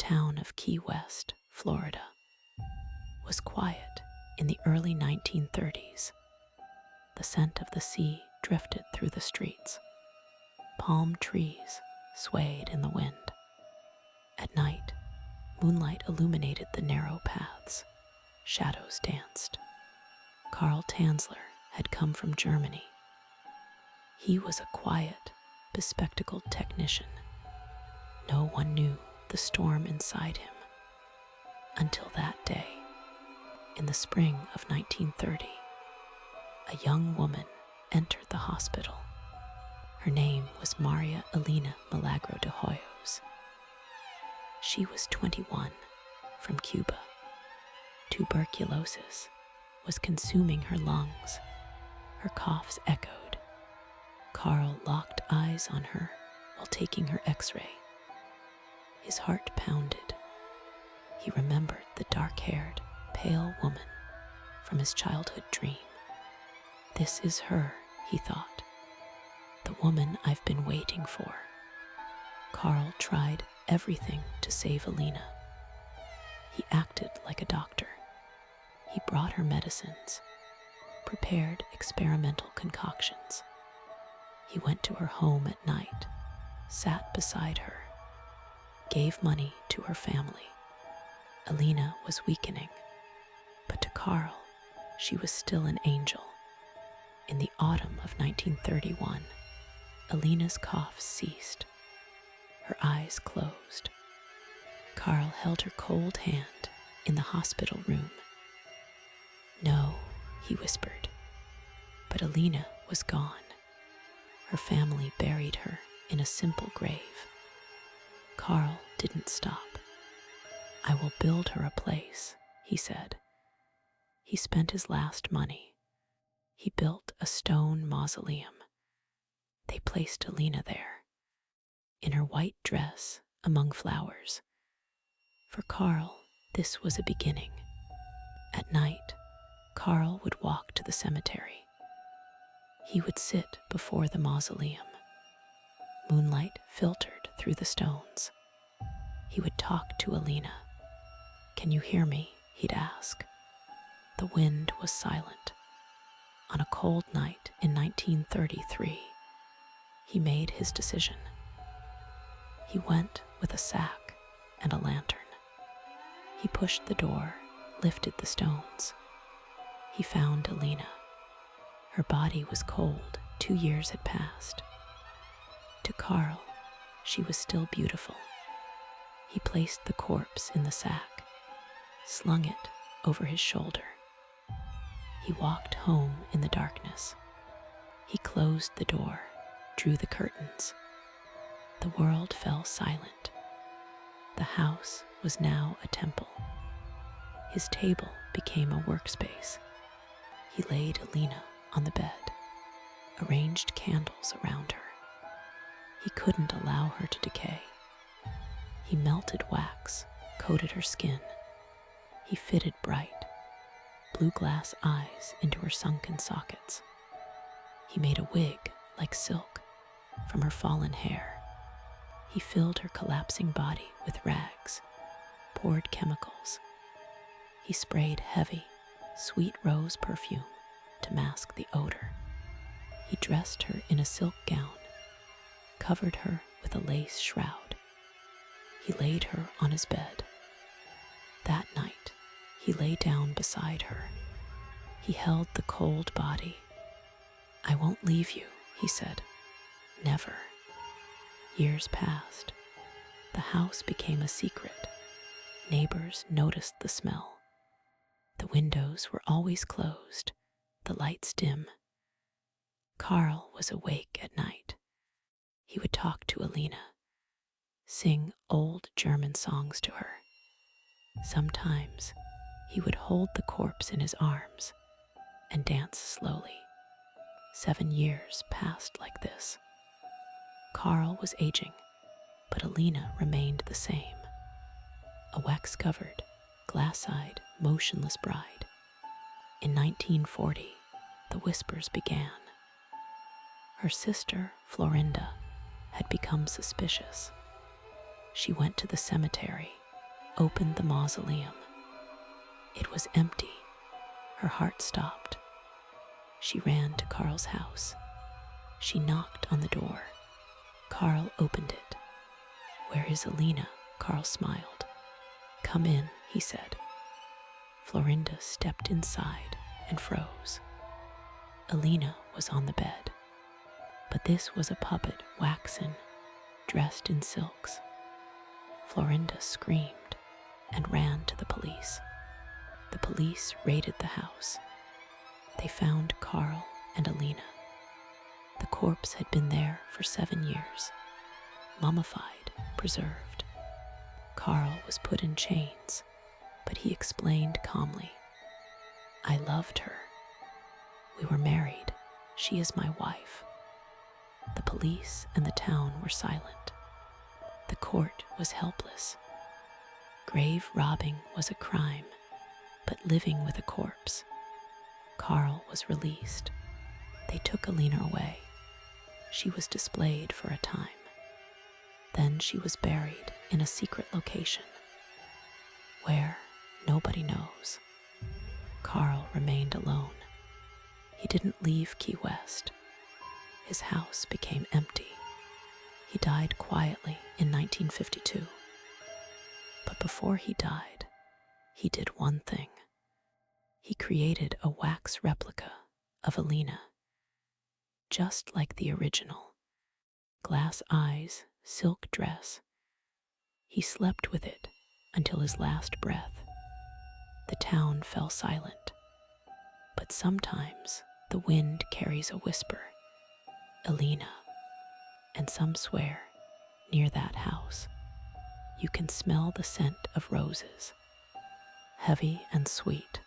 town of Key West, Florida, was quiet in the early 1930s. The scent of the sea drifted through the streets. Palm trees swayed in the wind. At night, moonlight illuminated the narrow paths. Shadows danced. Carl Tanzler had come from Germany. He was a quiet, bespectacled technician. No one knew the storm inside him. Until that day, in the spring of 1930, a young woman entered the hospital. Her name was Elena Milagro de Hoyos. She was 21, from Cuba. Tuberculosis was consuming her lungs. Her coughs echoed. Carl locked eyes on her while taking her x-ray. His heart pounded. He remembered the dark-haired, pale woman from his childhood dream. This is her, he thought, the woman I've been waiting for. Carl tried everything to save Elena. He acted like a doctor. He brought her medicines, prepared experimental concoctions. He went to her home at night, sat beside her, gave money to her family. Elena was weakening, but to Carl, she was still an angel. In the autumn of 1931, Elena's coughs ceased. Her eyes closed. Carl held her cold hand in the hospital room. "No," he whispered. But Elena was gone. Her family buried her in a simple grave. Carl didn't stop. "I will build her a place," he said. He spent his last money. He built a stone mausoleum. They placed Elena there, in her white dress among flowers. For Carl, this was a beginning. At night, Carl would walk to the cemetery. He would sit before the mausoleum. Moonlight filtered through the stones. He would talk to Elena. "Can you hear me?" he'd ask. The wind was silent. On a cold night in 1933, he made his decision. He went with a sack and a lantern. He pushed the door, lifted the stones. He found Elena. Her body was cold. 2 years had passed. To Carl, she was still beautiful. He placed the corpse in the sack, slung it over his shoulder. He walked home in the darkness. He closed the door, drew the curtains. The world fell silent. The house was now a temple. His table became a workspace. He laid Elena on the bed, arranged candles around her. He couldn't allow her to decay. He melted wax, coated her skin. He fitted bright, blue glass eyes into her sunken sockets. He made a wig like silk from her fallen hair. He filled her collapsing body with rags, poured chemicals. He sprayed heavy, sweet rose perfume to mask the odor. He dressed her in a silk gown, covered her with a lace shroud. He laid her on his bed. That night, he lay down beside her. He held the cold body. "I won't leave you," he said. "Never." Years passed. The house became a secret. Neighbors noticed the smell. The windows were always closed, the lights dim. Carl was awake at night. He would talk to Elena, sing old German songs to her. Sometimes he would hold the corpse in his arms and dance slowly. 7 years passed like this. Carl was aging, but Elena remained the same. A wax-covered, glass-eyed, motionless bride. In 1940, the whispers began. Her sister, Florinda, had become suspicious. She went to the cemetery, opened the mausoleum. It was empty. Her heart stopped. She ran to Carl's house. She knocked on the door. Carl opened it. "Where is Elena?" Carl smiled. "Come in," he said. Florinda stepped inside and froze. Elena was on the bed, but this was a puppet waxen, dressed in silks. Florinda screamed and ran to the police. The police raided the house. They found Carl and Elena. The corpse had been there for 7 years, mummified, preserved. Carl was put in chains, but he explained calmly, "I loved her. We were married. She is my wife." The police and the town were silent. The court was helpless. Grave robbing was a crime, but living with a corpse. Carl was released. They took Elena away. She was displayed for a time. Then she was buried in a secret location. Where? Nobody knows. Carl remained alone. He didn't leave Key West. His house became empty. He died quietly in 1952. But before he died, he did one thing. He created a wax replica of Elena, just like the original. Glass eyes, silk dress. He slept with it until his last breath. The town fell silent. But sometimes the wind carries a whisper. Elena. And some swear, near that house, you can smell the scent of roses, heavy and sweet,